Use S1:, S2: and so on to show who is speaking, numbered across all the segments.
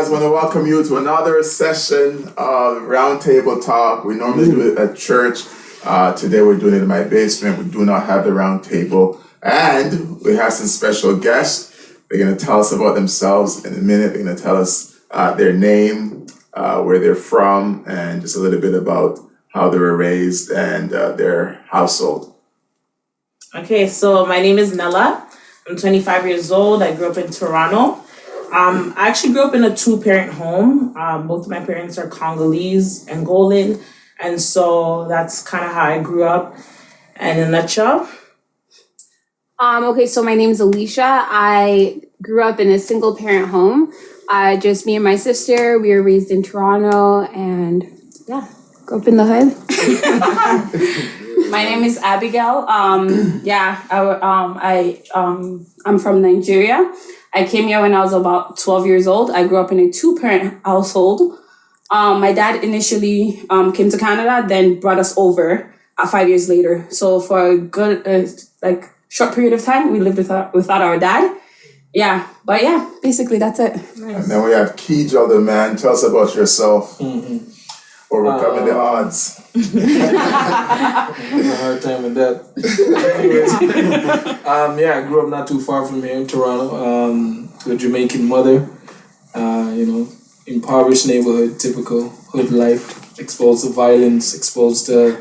S1: guys, I want to welcome you to another session of Roundtable Talk. We normally do it at church. Today we're doing it in my basement. We do not have the round table. And we have some special guests. They're going to tell us about themselves in a minute. They're going to tell us their name, where they're from, and just a little bit about how they were raised and their household.
S2: Okay, so my name is Nella. I'm 25 years old. I grew up in Toronto. I actually grew up in a two-parent home. Both of my parents are Congolese, Angolan, and so that's kind of how I grew up. And in a nutshell.
S3: Okay, so my name is Alicia. I grew up in a single-parent home. Just me and my sister. We were raised in Toronto, and yeah, grew up in the hood.
S4: My name is Abigail. I'm from Nigeria. I came here when I was about 12 years old. I grew up in a two-parent household. My dad initially came to Canada, then brought us over 5 years later. So for a good, short period of time, we lived without our dad. Yeah, but yeah, basically that's it.
S1: Nice. And then we have Keejal, the man. Tell us about yourself. Overcoming the odds.
S5: Having a hard time with that. I grew up not too far from here in Toronto, to a Jamaican mother. Impoverished neighborhood, typical hood life, exposed to violence, exposed to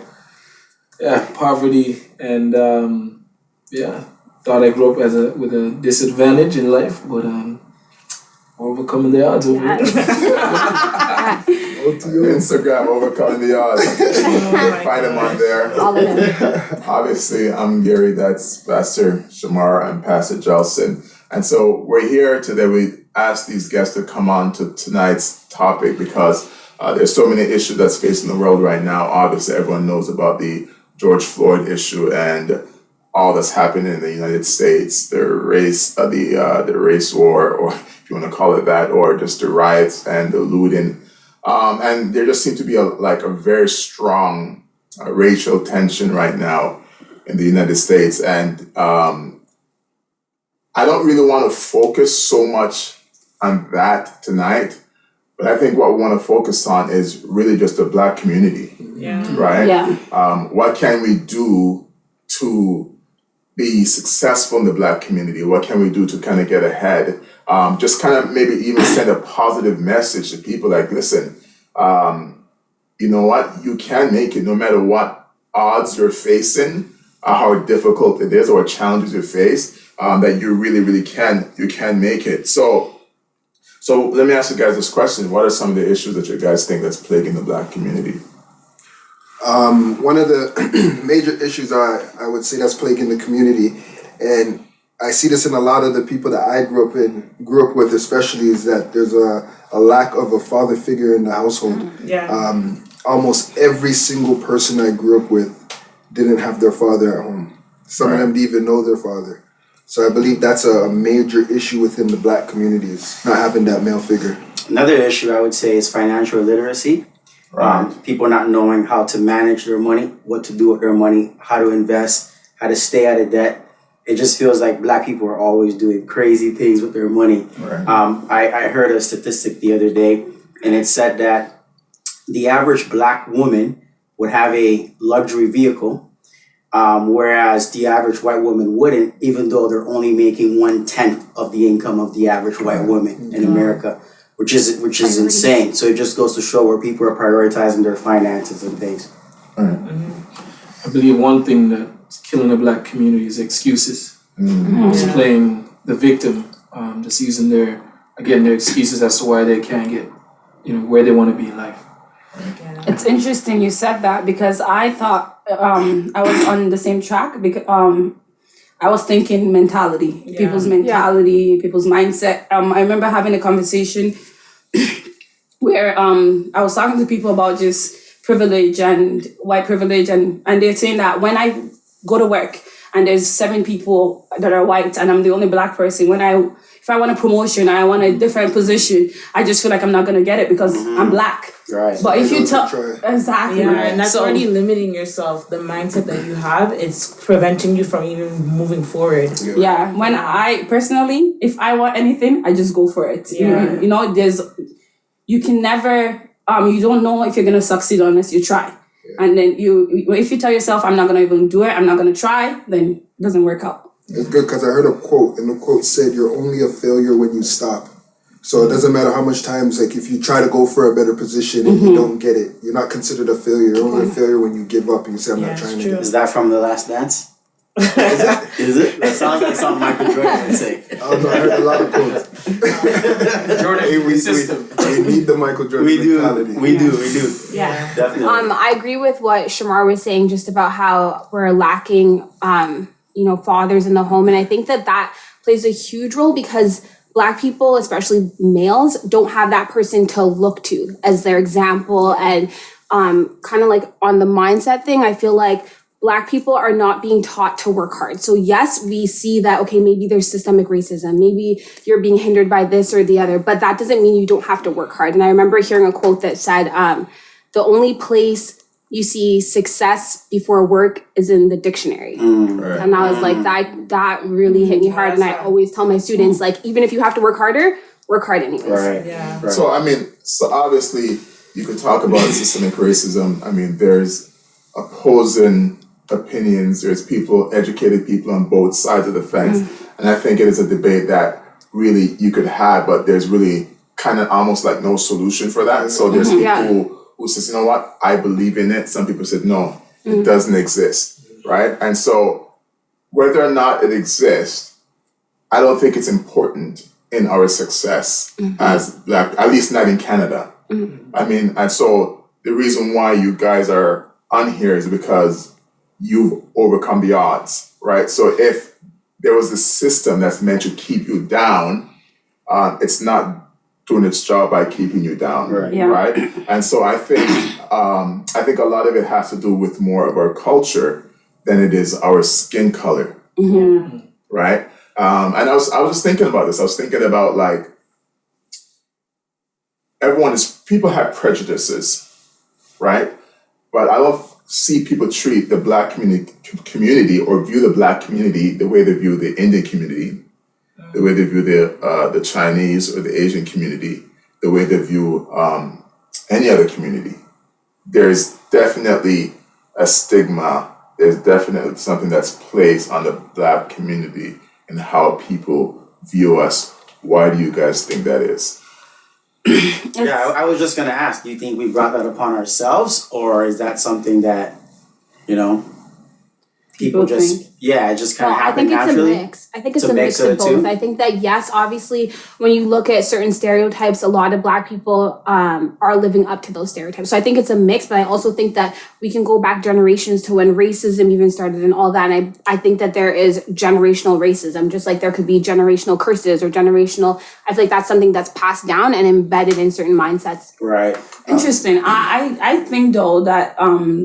S5: poverty, and thought I grew up with a disadvantage in life, but overcoming the odds over there.
S1: Go to your Instagram, Overcoming the Odds. Find them on there. Obviously, I'm Gary, that's Pastor Shamar and Pastor Jelson. And so we're here today. We asked these guests to come on to tonight's topic because there's so many issues that's facing the world right now. Obviously, everyone knows about the George Floyd issue and all that's happening in the United States, the race war, or if you want to call it that, or just the riots and the looting. And there just seems to be a very strong racial tension right now in the United States. And I don't really want to focus so much on that tonight, but I think what we want to focus on is really just the Black community, right?
S3: Yeah.
S1: What can we do to be successful in the Black community? What can we do to kind of get ahead? Just kind of maybe even send a positive message to people like, listen, you know what? You can make it no matter what odds you're facing, how difficult it is or challenges you face, that you really, really can make it. So let me ask you guys this question. What are some of the issues that you guys think that's plaguing the Black community?
S6: One of the major issues I would say that's plaguing the community, and I see this in a lot of the people that I grew up with especially, is that there's a lack of a father figure in the household. Almost every single person I grew up with didn't have their father at home. Some of them didn't even know their father. So I believe that's a major issue within the Black community, is not having that male figure.
S7: Another issue I would say is financial literacy. People not knowing how to manage their money, what to do with their money, how to invest, how to stay out of debt. It just feels like Black people are always doing crazy things with their money. I heard a statistic the other day, and it said that the average Black woman would have a luxury vehicle, whereas the average white woman wouldn't, even though they're only making 1/10 of the income of the average white woman in America. Which is insane. So it just goes to show where people are prioritizing their finances and things.
S5: I believe one thing that's killing the Black community is excuses. Just playing the victim, just using their excuses as to why they can't get, where they want to be in life.
S4: It's interesting you said that, because I thought I was on the same track, because I was thinking mentality, people's mentality, people's mindset. I remember having a conversation where I was talking to people about just privilege and white privilege, and they're saying that when I go to work and there's 7 people that are white and I'm the only Black person, if I want a promotion, I want a different position, I just feel like I'm not going to get it because I'm Black.
S7: Right.
S4: But if you tell... Exactly.
S2: Yeah, and that's already limiting yourself. The mindset that you have, it's preventing you from even moving forward.
S4: Yeah. When I, personally, if I want anything, I just go for it. Yeah. There's you can never, you don't know if you're gonna succeed unless you try. And then if you tell yourself, I'm not gonna even do it, I'm not gonna try, then it doesn't work out.
S6: It's good because I heard a quote, and the quote said, "You're only a failure when you stop." So it doesn't matter how much times, like if you try to go for a better position and you don't get it, you're not considered a failure. You're only a failure when you give up and you say, "I'm not trying to."
S7: Is that from The Last Dance? Is it? That sounds like something Michael Jordan would say.
S6: I don't know. I heard a lot of quotes.
S5: Jordan system.
S6: We need the Michael Jordan mentality.
S7: We do.
S3: Yeah.
S7: Definitely.
S3: I agree with what Shamar was saying just about how we're lacking, fathers in the home. And I think that plays a huge role because Black people, especially males, don't have that person to look to as their example. And kind of like on the mindset thing, I feel like Black people are not being taught to work hard. So yes, we see that, okay, maybe there's systemic racism. Maybe you're being hindered by this or the other, but that doesn't mean you don't have to work hard. And I remember hearing a quote that said, the only place you see success before work is in the dictionary.
S1: Right.
S3: And I was like, that really hit me hard. And I always tell my students, like, even if you have to work harder, work hard anyways.
S7: Right.
S2: Yeah.
S7: Right.
S1: So obviously you could talk about systemic racism. I mean, there's opposing opinions, there's educated people on both sides of the fence. And I think it is a debate that really you could have, but there's really kind of almost like no solution for that. So there's people who says, you know what, I believe in it. Some people said, no, it doesn't exist, right? And so whether or not it exists, I don't think it's important in our success as Black, at least not in Canada. I mean, and so the reason why you guys are on here is because you've overcome the odds, right? So if there was a system that's meant to keep you down, it's not doing its job by keeping you down, right? And so I think a lot of it has to do with more of our culture than it is our skin color, right? And I was just thinking about this. I was thinking about like people have prejudices, right? But I don't see people treat the Black community or view the Black community the way they view the Indian community, the way they view the Chinese or the Asian community, the way they view any other community. There's definitely a stigma. There's definitely something that's placed on the Black community and how people view us. Why do you guys think that is?
S7: Yeah, I was just gonna ask, do you think we brought that upon ourselves, or is that something that, people just just kind of happen naturally?
S3: I think it's a mix of both. I think that yes, obviously, when you look at certain stereotypes, a lot of Black people are living up to those stereotypes. So I think it's a mix, but I also think that we can go back generations to when racism even started and all that. And I think that there is generational racism, just like there could be generational curses or generational. I feel like that's something that's passed down and embedded in certain mindsets.
S7: Right.
S4: Interesting. I think though that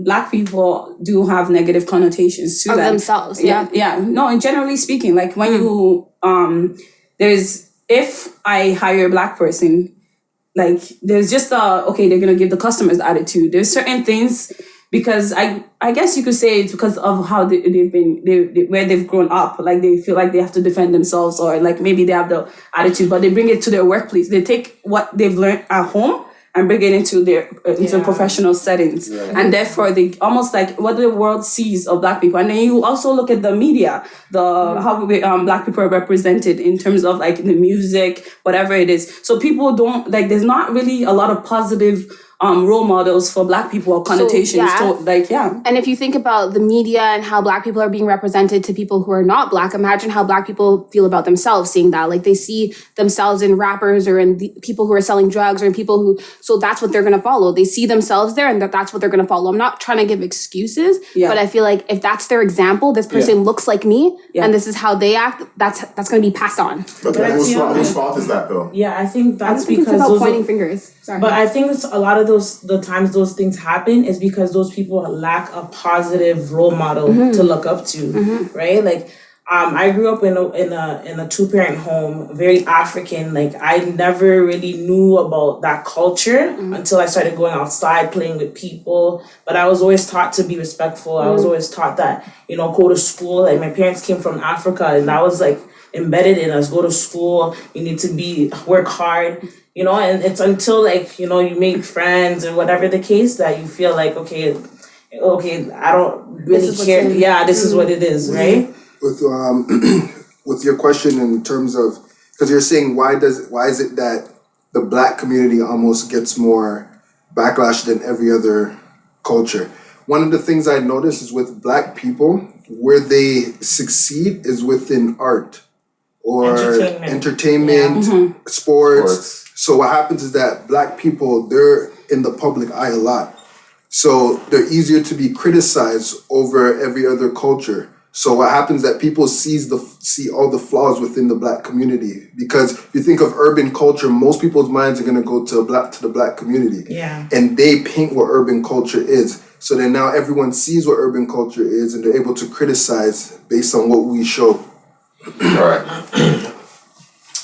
S4: Black people do have negative connotations to
S3: Of
S4: them.
S3: themselves.
S4: Yeah. No, and generally speaking, like when you if I hire a Black person, like there's just they're gonna give the customers attitude. There's certain things because I guess you could say it's because of how they've been where they've grown up. Like they feel like they have to defend themselves, or like maybe they have the attitude, but they bring it to their workplace. They take what they've learned at home and bring it into their professional settings. Yeah. And therefore they almost like what the world sees of Black people. And then you also look at the media, how Black people are represented in terms of like the music, whatever it is. So people don't there's not really a lot of positive role models for Black people or connotations.
S3: And if you think about the media and how Black people are being represented to people who are not Black, imagine how Black people feel about themselves seeing that. Like they see themselves in rappers or in the people who are selling drugs or in people who, so that's what they're going to follow. They see themselves there and that's what they're going to follow. I'm not trying to give excuses, but I feel like if that's their example, this person looks like me and this is how they act, that's going to be passed on.
S1: But whose fault is that though?
S2: Yeah, I think that's
S3: because it's about pointing fingers. Sorry.
S2: But I think it's a lot of the times those things happen is because those people lack a positive role model to look up to, right? Like, I grew up in a 2-parent home, very African. Like, I never really knew about that culture until I started going outside, playing with people. But I was always taught to be respectful. I was always taught that, go to school. Like, my parents came from Africa, and that was like embedded in us. Go to school. You need to work hard. you know, and it's until like, you know, you make friends or whatever the case that you feel like, okay, I don't really care. Yeah, this is what it is, right?
S6: With with your question in terms of, because you're saying why is it that the black community almost gets more backlash than every other culture? One of the things I notice is with black people, where they succeed is within art or entertainment, sports. So what happens is that black people, they're in the public eye a lot. So they're easier to be criticized over every other culture. So what happens that people see all the flaws within the black community, because if you think of urban culture, most people's minds are gonna go to the black community.
S2: Yeah.
S6: And they paint what urban culture is. So then now everyone sees what urban culture is and they're able to criticize based on what we show.
S1: Right.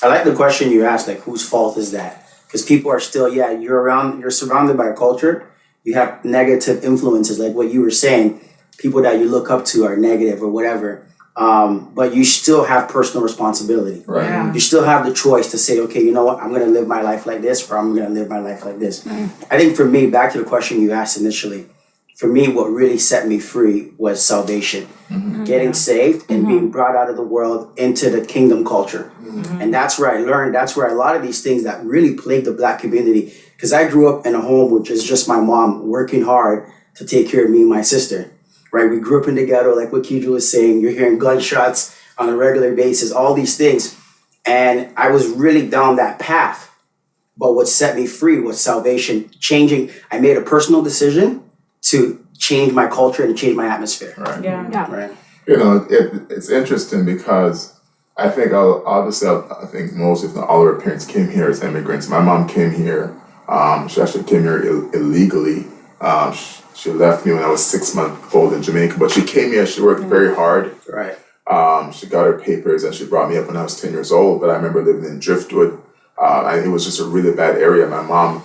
S7: I like the question you asked, like whose fault is that? Because people are still, you're surrounded by a culture. You have negative influences, like what you were saying. People that you look up to are negative or whatever, but you still have personal responsibility.
S1: Right.
S2: Yeah.
S7: You still have the choice to say, okay, you know what, I'm going to live my life like this, or I'm going to live my life like this. I think for me, back to the question you asked initially, for me, what really set me free was salvation. Getting saved and being brought out of the world into the kingdom culture. And that's where I learned, that's where a lot of these things that really plague the black community, because I grew up in a home which is just my mom working hard to take care of me and my sister. Right, we grew up in the ghetto, like what Keidra was saying. You're hearing gunshots on a regular basis, all these things. And I was really down that path. But what set me free was salvation, changing. I made a personal decision to change my culture and change my atmosphere.
S1: Right.
S2: Yeah.
S7: Right.
S1: You know, it's interesting because I think obviously I think most, if not all, of our parents came here as immigrants. My mom came here. She actually came here illegally. She left me when I was 6 months old in Jamaica, but she came here. She worked very hard.
S7: Right.
S1: She got her papers and she brought me up when I was 10 years old. But I remember living in Driftwood. And it was just a really bad area. My mom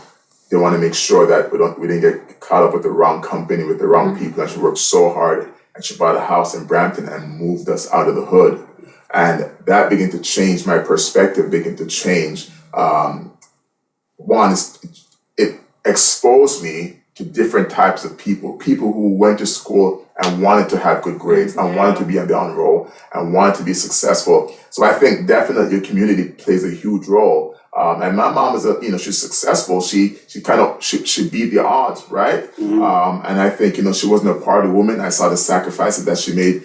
S1: didn't want to make sure that we didn't get caught up with the wrong company, with the wrong people. And she worked so hard. And she bought a house in Brampton and moved us out of the hood. And that began to change my perspective, began to change. One is it exposed me to different types of people who went to school and wanted to have good grades and wanted to be on their own role and wanted to be successful. So I think definitely your community plays a huge role. And my mom is she's successful. She beat the odds, right? And I think, she wasn't a party woman. I saw the sacrifices that she made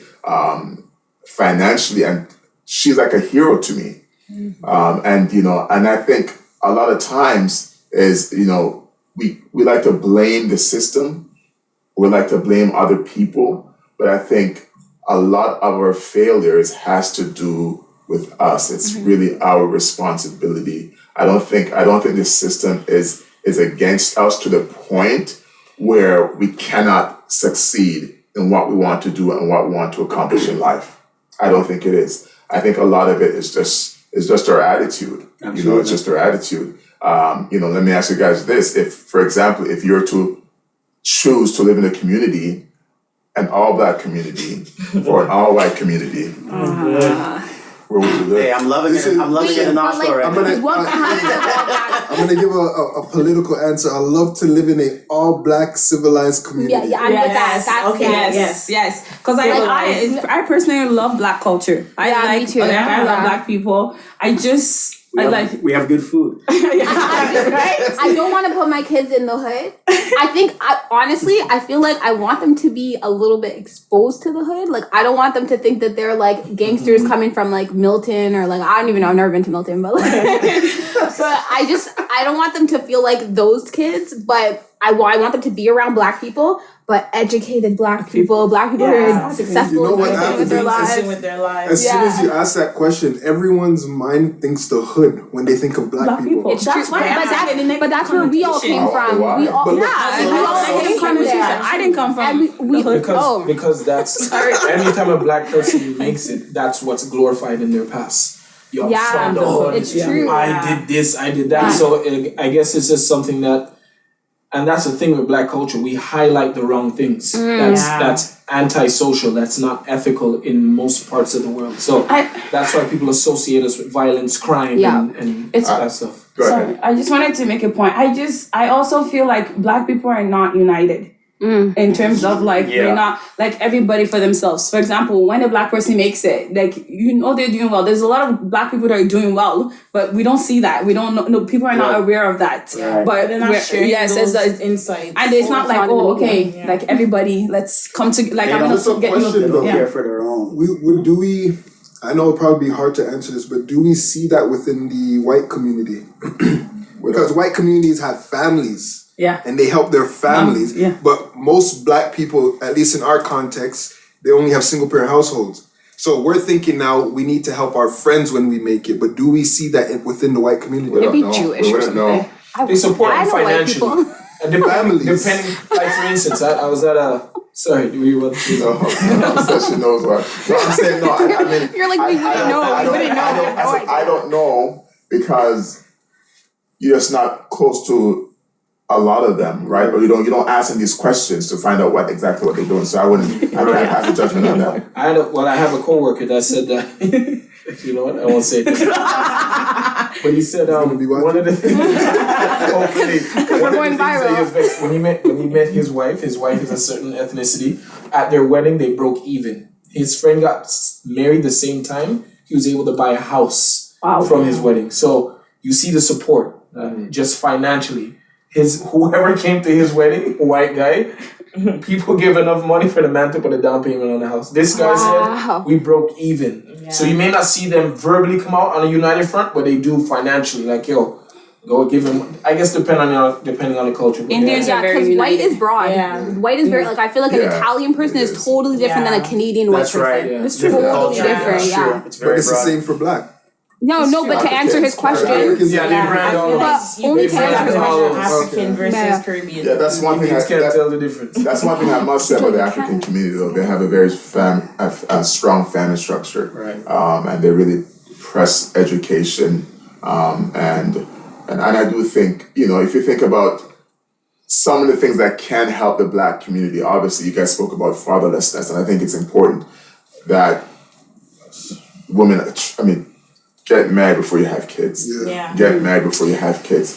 S1: financially, and she's like a hero to me. And I think a lot of times is, we like to blame the system. We like to blame other people. But I think a lot of our failures has to do with us. It's really our responsibility. I don't think the system is against us to the point where we cannot succeed in what we want to do and what we want to accomplish in life. I don't think it is. I think a lot of it is just our attitude.
S7: Absolutely.
S1: It's just our attitude. Let me ask you guys this. If, for example, if you're to choose to live in a community, an all-black community or an all-white community, where would you live?
S7: Hey, I'm loving it. I'm loving it in Oslo right now.
S6: I'm gonna give a political answer. I love to live in a all-black civilized community.
S3: Yeah, I'm with that. That's
S4: Yes. Because I personally love black culture.
S3: Me too.
S4: I love black people.
S7: We have good food.
S3: Right? I don't want to put my kids in the hood. Honestly, I feel like I want them to be a little bit exposed to the hood. Like, I don't want them to think that they're like gangsters coming from like Milton or like, I don't even know, I've never been to Milton, but like, but I don't want them to feel like those kids, but I want them to be around black people, but educated black people who are successful
S6: You know what
S3: with
S6: happens
S3: their
S2: With their
S3: lives.
S2: lives.
S6: As soon as you ask that question, everyone's mind thinks the hood when they think of black people.
S4: It's
S3: That's
S4: true.
S3: why, but that's where we all came from.
S1: Why?
S3: We all,
S6: But look,
S3: we all came from there.
S4: I didn't come from
S3: And we
S5: Because that's anytime a black person makes it, that's what's glorified in their past. You're from the hood.
S3: It's true.
S5: I did this, I did that. So I guess it's just something that, and that's the thing with black culture. We highlight the wrong things. That's antisocial. That's not ethical in most parts of the world. So that's why people associate us with violence, crime, and that stuff.
S1: Go
S4: Sorry,
S1: ahead.
S4: I just wanted to make a point. I also feel like Black people are not united. In terms of like we're not like everybody for themselves. For example, when a Black person makes it, like they're doing well. There's a lot of Black people that are doing well, but we don't see that. We don't know. No, people are not aware of that.
S7: Right.
S4: But
S2: They're not sharing
S4: it's
S2: those insights.
S4: and it's not like
S3: Yeah.
S4: like everybody, let's come to like
S7: They
S4: I'm
S7: don't-
S4: gonna
S6: Just a
S4: get
S6: question,
S7: They
S6: though.
S7: don't care for their own.
S6: Do we? I know it'll probably be hard to answer this, but do we see that within the white community? Because white communities have families.
S4: Yeah.
S6: And they help their families.
S4: Yeah.
S6: But most Black people, at least in our context, they only have single parent households. So we're thinking now we need to help our friends when we make it. But do we see that within the white community?
S1: We don't
S3: Maybe
S1: know.
S3: Jewish
S1: We
S3: or
S1: wouldn't know.
S3: something.
S5: They support
S3: I
S5: them
S3: know white
S5: financially.
S3: people.
S5: And depending,
S6: Families.
S5: like for instance, I was at a, sorry, do you want to
S1: No, said she knows what. No, I'm saying no. I mean,
S3: You're like, we wouldn't know.
S1: I
S3: We
S1: don't-
S3: wouldn't know.
S1: I
S3: We have no
S1: don't- I
S3: idea.
S1: don't know because you're just not close to a lot of them, right? Or you don't ask them these questions to find out exactly what they're doing. So I can't pass a judgment on that.
S5: I have a coworker that said that, you know what, I won't say it. But he said,
S6: gonna be what?
S5: one of the things, hopefully,
S3: We're going viral.
S5: when he met his wife is a certain ethnicity. At their wedding, they broke even. His friend got married the same time. He was able to buy a house from his wedding. So you see the support, just financially. Whoever came to his wedding, white guy, people give enough money for the man to put a down payment on the house. This guy said, we broke even.
S2: Yeah.
S5: So you may not see them verbally come out on a united front, but they do financially. Like, yo, go give him, I guess depending on the culture. But
S4: Indians
S3: Yeah,
S4: are very
S3: because white
S4: united.
S3: is broad.
S2: Yeah.
S3: White is very like I feel like an
S1: Yeah,
S3: Italian person
S1: it
S3: is
S1: is.
S3: totally different than a
S2: Yeah.
S3: Canadian white
S7: That's
S3: person.
S7: right.
S5: Yeah.
S3: It's
S7: Different
S3: totally
S7: culture.
S3: different.
S7: That's
S3: Yeah.
S7: true. It's very
S6: But it's the
S7: broad.
S6: same for Black.
S3: No, but to answer his question,
S6: Africans,
S5: Yeah, they brand all
S3: But
S5: this.
S3: only
S5: They
S3: to
S5: brand
S3: answer his
S5: all
S3: question.
S5: this.
S2: African versus
S3: Yeah.
S2: Caribbean.
S1: Yeah, that's one thing.
S5: Indians can't tell the difference.
S1: That's one thing I must say about the African community, though. They have a very a strong family structure,
S5: Right.
S1: And they really press education, and I do think, if you think about some of the things that can help the Black community, obviously you guys spoke about fatherlessness, and I think it's important that women, get married before you have kids.
S2: Yeah.
S1: Get married before you have kids.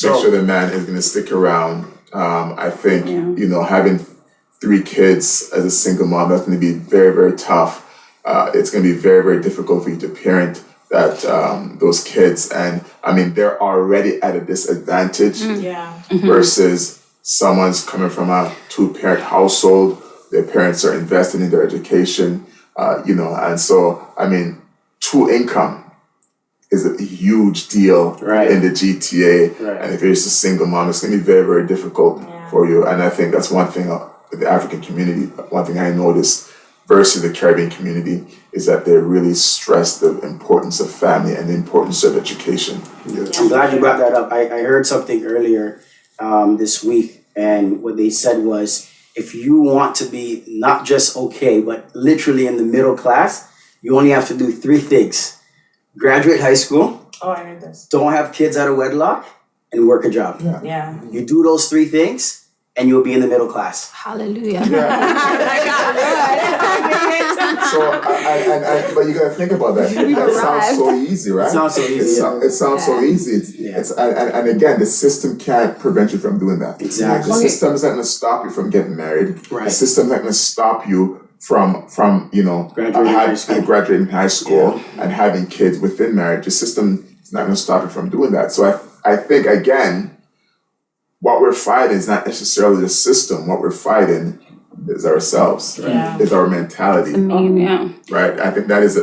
S1: Make sure the man is going to stick around. I think, having 3 kids as a single mom, that's going to be very, very tough. It's going to be very, very difficult for you to parent those kids. And they're already at a disadvantage
S2: Yeah.
S1: versus someone's coming from a 2-parent household. Their parents are investing in their education, and so, 2 income is a huge deal
S7: Right.
S1: in the GTA.
S7: Right.
S1: And if you're just a single mom, it's going to be very, very difficult for you. And I think that's one thing with the African community, one thing I noticed versus the Caribbean community is that they really stress the importance of family and the importance of education.
S7: I'm glad you brought that up. I heard something earlier this week, and what they said was, if you want to be not just okay, but literally in the middle class, you only have to do 3 things. Graduate high school,
S2: Oh, I heard this.
S7: don't have kids out of wedlock, and work a job.
S2: Yeah.
S7: You do those 3 things, and you'll be in the middle class.
S3: hallelujah.
S1: So, but you gotta think about that. That sounds so easy, right?
S7: It sounds so easy,
S1: It sounds so easy. And again, the system can't prevent you from doing that.
S7: Exactly.
S1: The system is not gonna stop you from getting married.
S7: Right.
S1: The system is not gonna stop you from graduating high school and having kids within marriage. The system is not gonna stop you from doing that. So I think again, what we're fighting is not necessarily the system. What we're fighting is ourselves.
S2: Yeah.
S1: Is our mentality.
S4: Yeah.
S1: Right. I think that is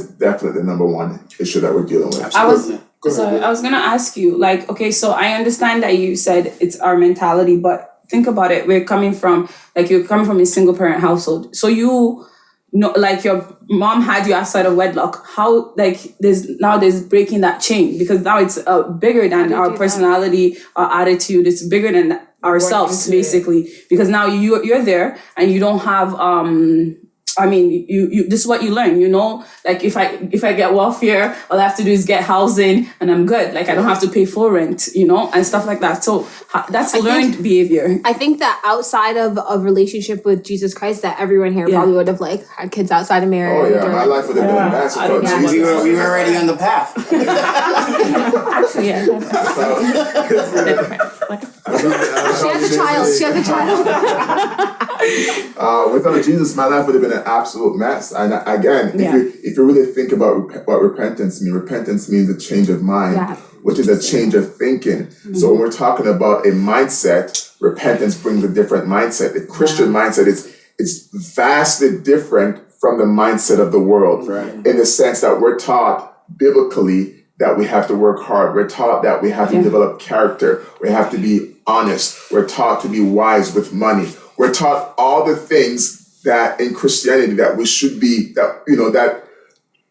S1: definitely the number one issue that we're dealing with.
S4: I was
S6: Go ahead.
S4: I was gonna ask you, like, okay, so I understand that you said it's our mentality, but think about it. You're coming from a single parent household. So you know, like your mom had you outside of wedlock. How there's breaking that chain, because now it's bigger than our personality, our attitude. It's bigger than ourselves,
S2: into it.
S4: basically, because now you're there and you don't have you this is what you learn, like if I get welfare, all I have to do is get housing and I'm good. Like I don't have to pay full rent, and stuff like that. So that's learned behavior.
S3: I think that outside of a relationship with Jesus Christ, that everyone here probably would have like had kids outside of marriage.
S1: Oh yeah, my life would have been a mess without Jesus.
S7: We were already on the path.
S2: Actually, yeah.
S3: She has a child.
S1: Without Jesus, my life would have been an absolute mess. And again, if you really think about what repentance means a change of mind, which is a change of thinking. So when we're talking about a mindset, repentance brings a different mindset. The Christian mindset is vastly different from the mindset of the world, in the sense that we're taught biblically that we have to work hard. We're taught that we have to develop character. We have to be honest. We're taught to be wise with money. We're taught all the things that in Christianity that we should be, that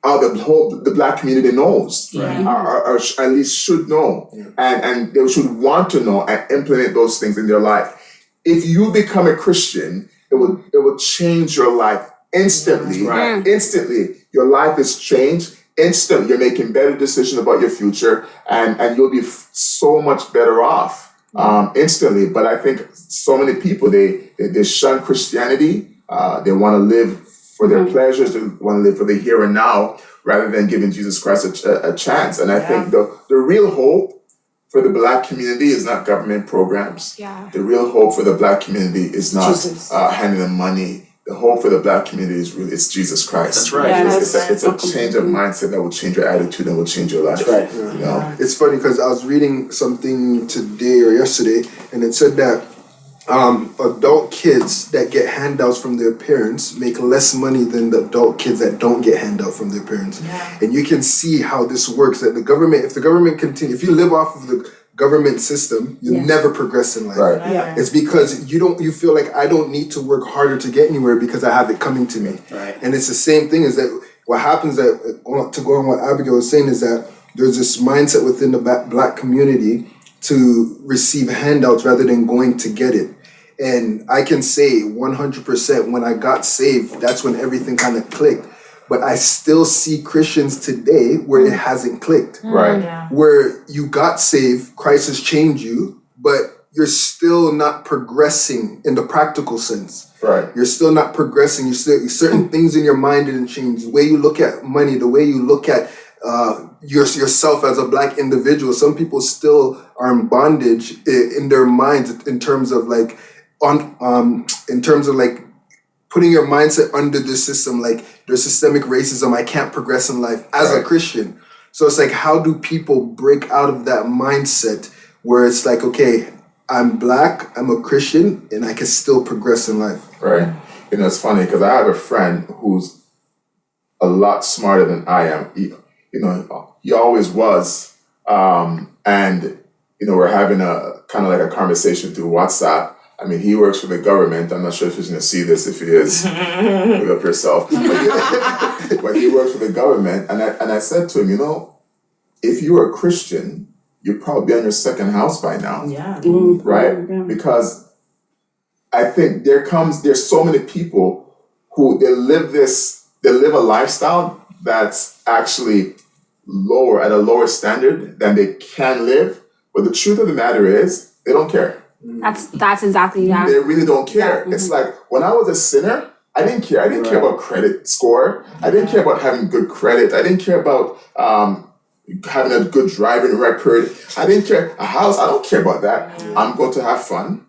S1: the Black community knows, or at least should know, and they should want to know and implement those things in their life. If you become a Christian, it will change your life instantly. Instantly, your life is changed. Instantly, you're making better decisions about your future, and you'll be so much better off instantly. But I think so many people, they shun Christianity. They want to live for their pleasures. They want to live for the here and now rather than giving Jesus Christ a chance. And I think the real hope for the Black community is not government programs. The real hope for the Black community is not handing them money. The hope for the Black community it's Jesus Christ.
S7: That's right.
S1: It's a change of mindset that will change your attitude and will change your life.
S7: That's right.
S6: It's funny because I was reading something today or yesterday, and it said that adult kids that get handouts from their parents make less money than the adult kids that don't get handouts from their parents. And you can see how this works. That if the government if you live off of the government system, you never progress in life. It's because you feel like I don't need to work harder to get anywhere because I have it coming to me. And it's the same thing, is that what happens, that to go on what Abigail was saying, is that there's this mindset within the Black community to receive handouts rather than going to get it. And I can say 100% when I got saved, that's when everything kind of clicked. But I still see Christians today where it hasn't clicked. Where you got saved, Christ has changed you, but you're still not progressing in the practical sense. You're still not progressing. Certain things in your mind didn't change. The way you look at money, the way you look at yourself as a Black individual. Some people still are in bondage in their minds in terms of like putting your mindset under this system, like there's systemic racism. I can't progress in life as a Christian. So it's like, how do people break out of that mindset where it's like, okay, I'm Black, I'm a Christian, and I can still progress in life.
S1: It's funny because I have a friend who's a lot smarter than I am. He always was. And we're having a kind of like a conversation through WhatsApp. I mean, he works for the government. I'm not sure if he's going to see this. If he is, look up yourself. But he works for the government. And I said to him, if you were a Christian, you'd probably be on your second house by now. Because I think there's so many people who they live a lifestyle that's actually at a lower standard than they can live. But the truth of the matter is, they don't care.
S3: That's exactly that.
S1: They really don't care. It's like when I was a sinner, I didn't care. I didn't care about credit score. I didn't care about having good credit. I didn't care about having a good driving record. I didn't care a house. I don't care about that. I'm going to have fun,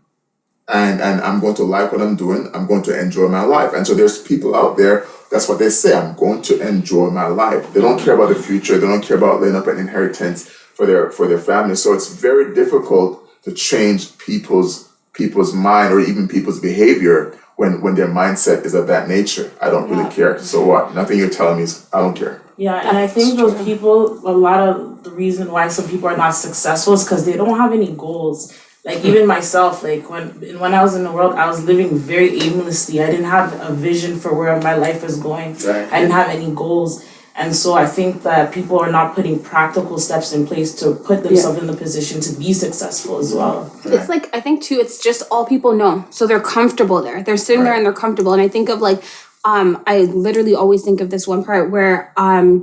S1: and I'm going to like what I'm doing. I'm going to enjoy my life. And so there's people out there. That's what they say. I'm going to enjoy my life. They don't care about the future. They don't care about laying up an inheritance for their family. So it's very difficult to change people's mind or even people's behavior when their mindset is of that nature. I don't really care. So what? Nothing you're telling me is I don't care.
S2: And I think those people, a lot of the reason why some people are not successful is because they don't have any goals. Like even myself, like when I was in the world, I was living very aimlessly. I didn't have a vision for where my life was going. I didn't have any goals. And so I think that people are not putting practical steps in place to put themselves in the position to be successful as well.
S3: It's like, I think too, it's just all people know. So they're comfortable there. They're sitting there and they're comfortable. And I think of like I literally always think of this one part where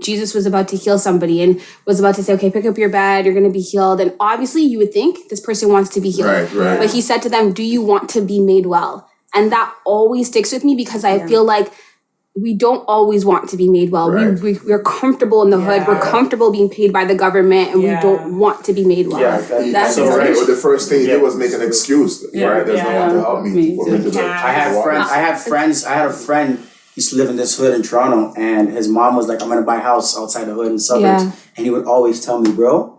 S3: Jesus was about to heal somebody and was about to say, okay, pick up your bed, you're going to be healed. And obviously you would think this person wants to be healed.
S1: Right.
S3: But he said to them, do you want to be made well? And that always sticks with me because I feel like we don't always want to be made well.
S1: Right.
S3: We're comfortable in the hood. We're comfortable being paid by the government, and we don't want to be made well.
S7: Yeah,
S3: That's
S7: so
S1: right.
S7: right.
S1: Well, the first thing he did was make an excuse, right? There's no one to help me.
S7: I had a friend used to live in this hood in Toronto, and his mom was like, I'm gonna buy a house outside the hood in the suburbs. And he would always tell me, bro,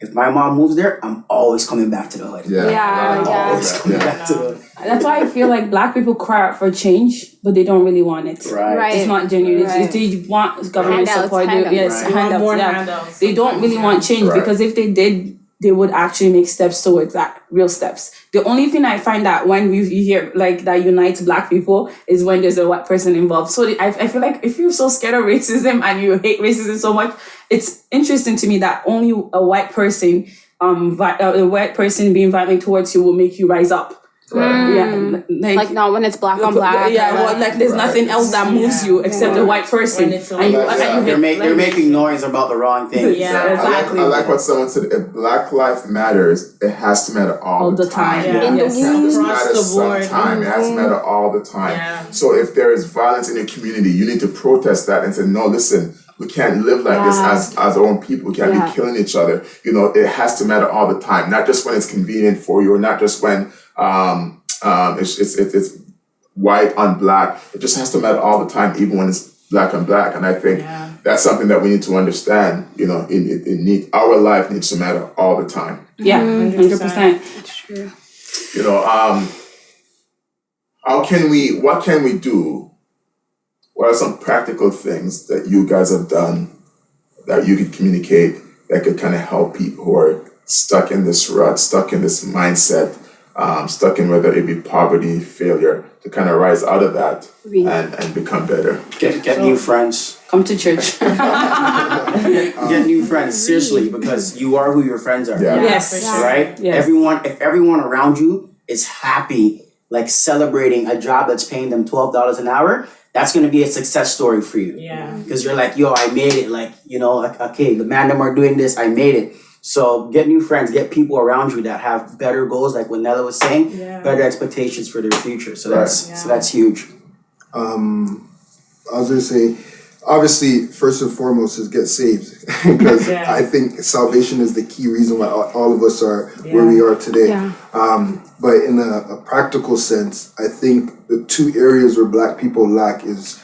S7: if my mom moves there, I'm always coming back to the hood. Always coming back to the hood.
S4: That's why I feel like black people cry out for change, but they don't really want it.
S7: Right.
S4: It's not genuine. They want government support.
S2: Handouts.
S4: They don't really want change because if they did, they would actually make steps towards that, real steps. The only thing I find that when you hear like that unites black people is when there's a white person involved. So I feel like if you're so scared of racism and you hate racism so much, it's interesting to me that only a white person being violent towards you will make you rise up. Yeah,
S3: like not when it's black on black.
S4: There's nothing else that moves you except the white person.
S7: You're making noise about the wrong thing.
S2: Yeah,
S4: exactly.
S1: I like what someone said. If Black life matters, it has to matter all the time.
S2: Yeah.
S3: Yes.
S1: It has to
S2: Across
S1: matter
S2: the board.
S1: sometime. It has to matter all the time.
S2: Yeah.
S1: So if there is violence in your community, you need to protest that and say, no, listen, we can't live like this as our own people. We can't be killing each other. You know, it has to matter all the time, not just when it's convenient for you, or not just when it's white on black. It just has to matter all the time, even when it's black on black. And I think that's something that we need to understand. You know, our life needs to matter all the time.
S4: Yeah, 100%.
S3: It's true.
S1: You know, what can we do? What are some practical things that you guys have done that you could communicate that could kind of help people who are stuck in this rut, stuck in this mindset, stuck in whether it be poverty, failure, to kind of rise out of that and become better?
S7: Get new friends.
S4: Come to church.
S7: Get new friends, seriously, because you are who your friends are.
S1: Yeah.
S4: Yes.
S7: Right?
S4: Yes.
S7: If everyone around you is happy, like celebrating a job that's paying them $12 an hour, that's going to be a success story for you.
S2: Yeah.
S7: Because you're like, yo, I made it. Like, you know, like, okay, the man them are doing this, I made it. So get new friends, get people around you that have better goals, like what Nella was saying, better expectations for their future. So that's huge.
S6: I was gonna say, obviously, first and foremost is get saved, because I think salvation is the key reason why all of us are where we are today. But in a practical sense, I think the two areas where Black people lack is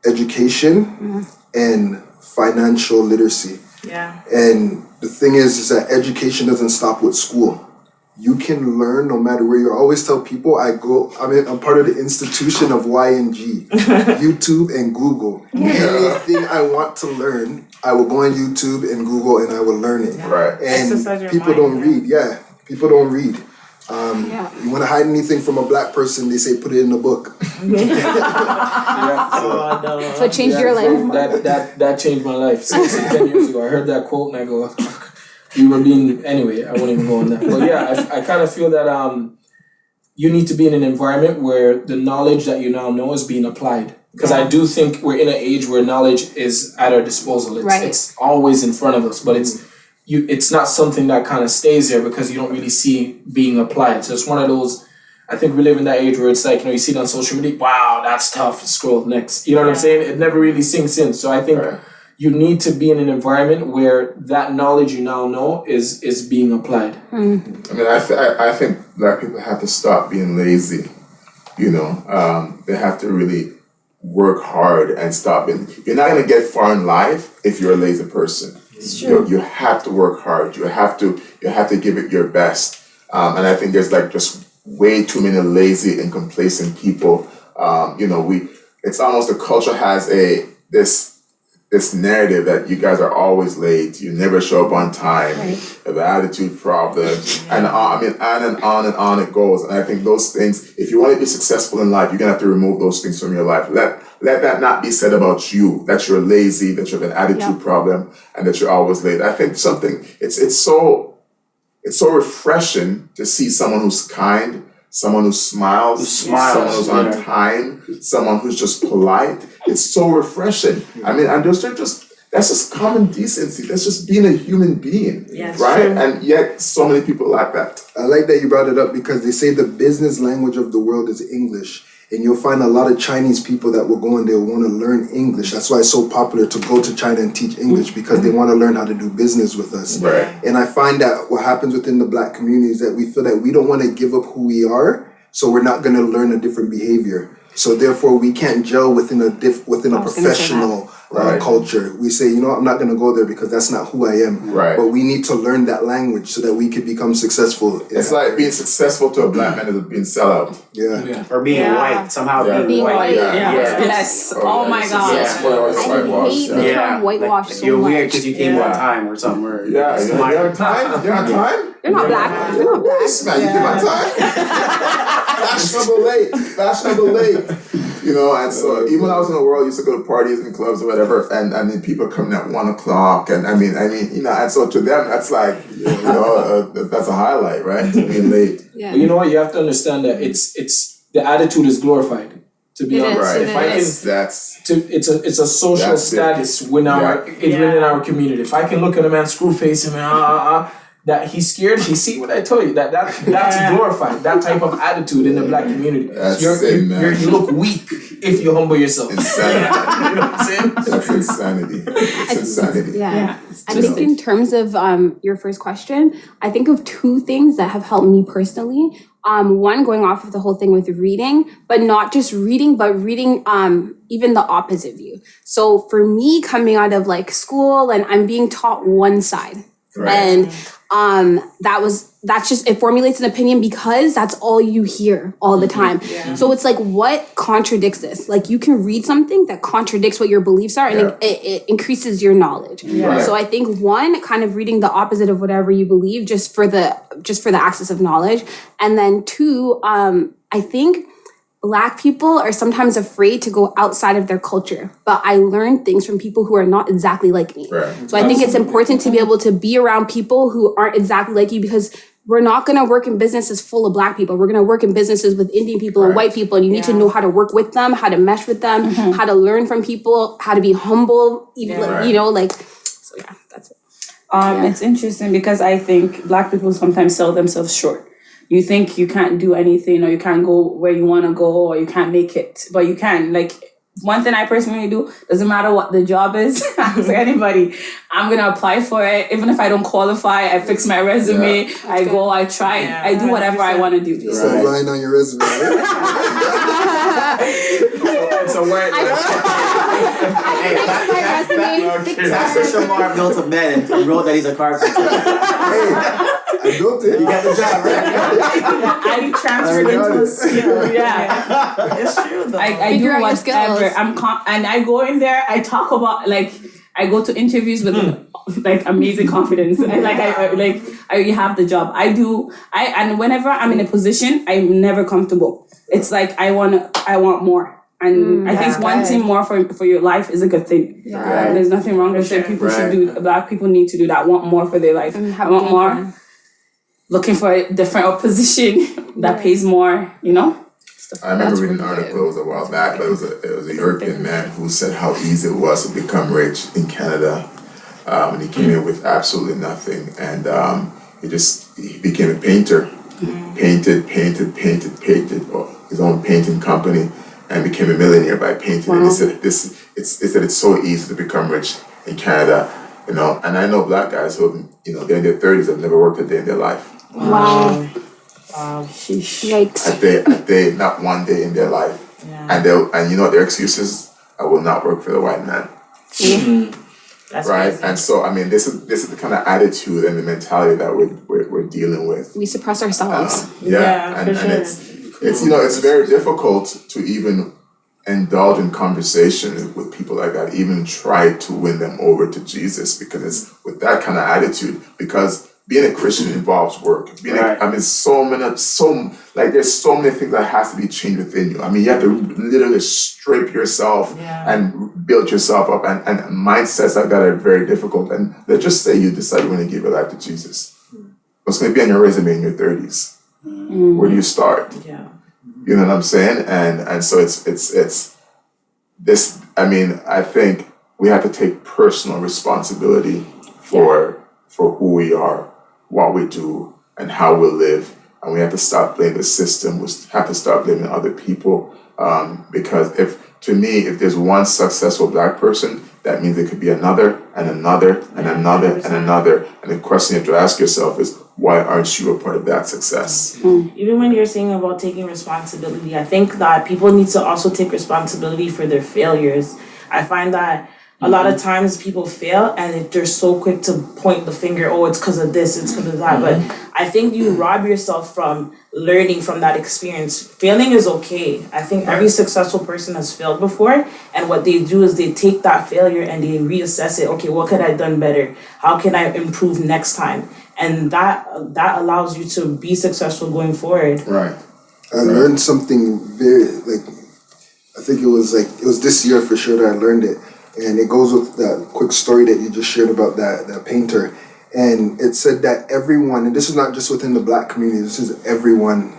S6: education and financial literacy.
S2: Yeah.
S6: And the thing is that education doesn't stop with school. You can learn no matter where you are. I always tell people I'm part of the institution of YNG, YouTube and Google. Anything I want to learn, I will go on YouTube and Google and I will learn it.
S1: Right.
S6: And people don't read. Yeah, people don't read. You want to hide anything from a Black person, they say put it in a book.
S3: So it changed your life.
S5: That changed my life. Seriously, 10 years ago, I heard that quote and I go, you were being, anyway, I won't even go on that. But yeah, I kind of feel that you need to be in an environment where the knowledge that you now know is being applied. Because I do think we're in an age where knowledge is at our disposal. It's always in front of us, but it's not something that kind of stays there because you don't really see being applied. So it's one of those, I think we live in that age where it's like, you know, you see it on social media, wow, that's tough, scroll next. You know what I'm saying? It never really sinks in. So I think you need to be in an environment where that knowledge you now know is being applied.
S1: I mean, I think Black people have to stop being lazy. You know, they have to really work hard and stop it. You're not going to get far in life if you're a lazy person. It's true. You have to work hard. You have to give it your best. And I think there's like just way too many lazy and complacent people. It's almost the culture has this narrative that you guys are always late, you never show up on time, have attitude problems, and on and on it goes. And I think those things, if you want to be successful in life, you're gonna have to remove those things from your life. Let that not be said about you, that you're lazy, that you have an attitude problem, and that you're always late. I think it's so refreshing to see someone who's kind, someone who smiles, someone who's on time, someone who's just polite. It's so refreshing. I mean, and that's just common decency. That's just being a human being, right?
S2: True.
S1: And yet, so many people lack that.
S6: I like that you brought it up because they say the business language of the world is English. And you'll find a lot of Chinese people that will go and they'll want to learn English. That's why it's so popular to go to China and teach English because they want to learn how to do business with us.
S1: Right.
S6: And I find that what happens within the Black community is that we feel that we don't want to give up who we are, so we're not going to learn a different behavior. So therefore, we can't gel within a professional culture. We say, you know, I'm not going to go there because that's not who I am.
S1: Right.
S6: But we need to learn that language so that we could become successful.
S1: It's like being successful to a Black man is being sellout.
S6: Yeah.
S7: Or being white, somehow being white.
S4: Yes. Oh my God.
S3: I hate the term whitewash so
S7: you're
S3: much.
S7: weird because you came on time or something. Or
S1: You're on time? You're on time?
S3: They're not black. They're not black.
S1: Man, you came on time? Fashionable late. You know, and so even when I was in the world, I used to go to parties and clubs or whatever, and I mean, people coming at 1 o'clock, and I mean, you know, and so to them, that's like, you know, that's a highlight, right? To be late.
S3: Yeah.
S5: But you know what? You have to understand that it's the attitude is glorified. To be honest,
S1: Right.
S5: if I can, it's a social status in our community. If I can look at a man, screw face him, that he's scared. He see what I told you. That's glorified. That type of attitude in the Black community. You look weak if you humble yourself.
S1: Insanity.
S5: You know what I'm saying?
S1: That's insanity. It's insanity.
S3: Yeah. I think in terms of your first question, I think of two things that have helped me personally. One, going off of the whole thing with reading, but not just reading, but reading even the opposite view. So for me, coming out of like school and I'm being taught one side.
S1: Right.
S3: And that's just, it formulates an opinion because that's all you hear all the time. Yeah. So it's like, what contradicts this? Like you can read something that contradicts what your beliefs are and it increases your knowledge.
S1: Yeah.
S3: So I think one, kind of reading the opposite of whatever you believe just for the access of knowledge. And then two, I think Black people are sometimes afraid to go outside of their culture, but I learn things from people who are not exactly like me.
S1: Right.
S3: So I think it's important to be able to be around people who aren't exactly like you because we're not going to work in businesses full of Black people. We're going to work in businesses with Indian people and white people, and you need to know how to work with them, how to mesh with them, how to learn from people, how to be humble, you know, like, so yeah, that's it.
S4: It's interesting because I think Black people sometimes sell themselves short. You think you can't do anything or you can't go where you want to go or you can't make it, but you can. Like, one thing I personally do, doesn't matter what the job is, ask anybody, I'm going to apply for it. Even if I don't qualify, I fix my resume, I go, I try, I do whatever I want to do.
S6: It's a line on your resume, right?
S5: It's a word.
S7: That's the Shamar built a man and wrote that he's a carpenter.
S6: I built it.
S7: You got the job, right?
S2: I transferred into a skill. It's true though.
S4: I do whatever. And I go in there, I talk about, like, I go to interviews with like amazing confidence. I have the job. And whenever I'm in a position, I'm never comfortable. It's like I want more. And I think wanting more for your life is a good thing. Yeah. There's nothing wrong with it. People should do, Black people need to do that, want more for their life. I want more. Looking for a different position that pays more, you know?
S1: I remember reading an article, it was a while back, but it was a European man who said how easy it was to become rich in Canada. And he came in with absolutely nothing, and he became a painter. Painted his own painting company, and became a millionaire by painting. Wow. And he said it's so easy to become rich in Canada, you know. And I know Black guys who, you know, they're in their 30s, have never worked a day in their life.
S3: Wow.
S1: Yikes. A day, not one day in their life. Yeah. And you know their excuses, I will not work for the white man.
S2: That's
S1: right.
S2: crazy.
S1: And so I mean this is the kind of attitude and the mentality that we're dealing with.
S3: We suppress ourselves.
S1: And it's you know, it's very difficult to even indulge in conversation with people like that, even try to win them over to Jesus, because it's with that kind of attitude, because being a Christian involves work. There's so many things that has to be changed within you. I mean, you have to literally strip yourself and build yourself up, and mindsets like that are very difficult. And let's just say you decide you want to give your life to Jesus. What's going to be on your resume in your 30s? Where do you start?
S2: Yeah.
S1: You know what I'm saying? And so it's this. I mean, I think we have to take personal responsibility for who we are, what we do, and how we live. And we have to stop blaming the system. We have to start blaming other people. Because if there's one successful Black person, that means there could be another and another and another and another. And the question you have to ask yourself is, why aren't you a part of that success?
S2: Even when you're saying about taking responsibility, I think that people need to also take responsibility for their failures. I find that a lot of times people fail and they're so quick to point the finger, oh, it's because of this, it's because of that. But I think you rob yourself from learning from that experience. Failing is okay. I think every successful person has failed before. And what they do is they take that failure and they reassess it. Okay, what could I have done better? How can I improve next time? And that allows you to be successful going forward.
S1: Right.
S6: I learned something I think it was this year for sure that I learned it. And it goes with that quick story that you just shared about that painter. And it said that everyone, and this is not just within the Black community, this is everyone.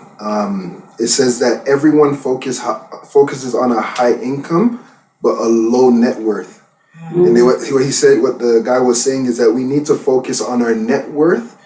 S6: It says that everyone focuses on a high income, but a low net worth. And what the guy was saying is that we need to focus on our net worth.